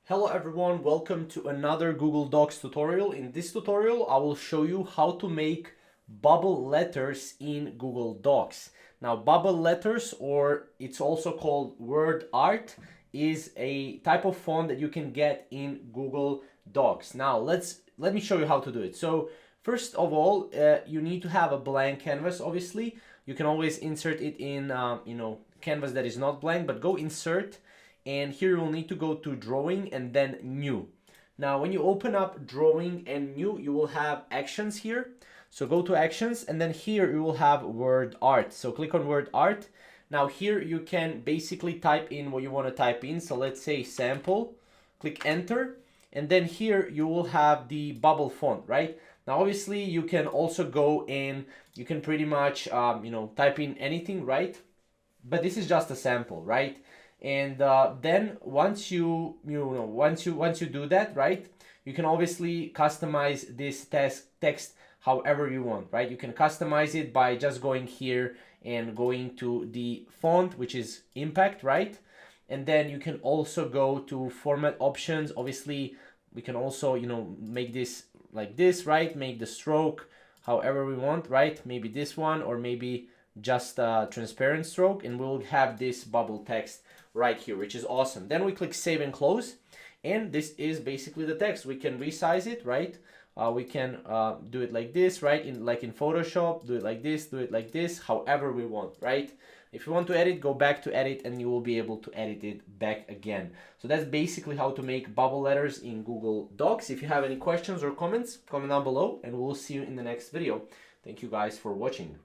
Hello everyone, welcome to another Google Docs tutorial. In this tutorial, I will show you how to make bubble letters in Google Docs. Now, bubble letters, or it's also called word art, is a type of font that you can get in Google Docs. Now, let me show you how to do it. So, first of all, you need to have a blank canvas. Obviously, you can always insert it in, canvas that is not blank, but go insert. And here you will need to go to drawing and then new. Now when you open up drawing and new, you will have actions here. So go to actions and then here you will have word art. So click on word art. Now here you can basically type in what you want to type in. So let's say sample, click enter. And then here you will have the bubble font, right? Now obviously you can also go and you can pretty much type in anything, right? But this is just a sample, right? And then once you do that, right, you can obviously customize this text however you want, right? You can customize it by just going here and going to the font, which is impact, right? And then you can also go to format options. Obviously we can also make this like this, right? Make the stroke however we want, right? Maybe this one, or maybe just a transparent stroke, and we'll have this bubble text right here, which is awesome. Then we click save and close, and this is basically the text. We can resize it, right? We can do it like this, right? Like in Photoshop, do it like this, however we want, right? If you want to edit, go back to edit and you will be able to edit it back again. So that's basically how to make bubble letters in Google Docs. If you have any questions or comments, comment down below and we'll see you in the next video. Thank you guys for watching.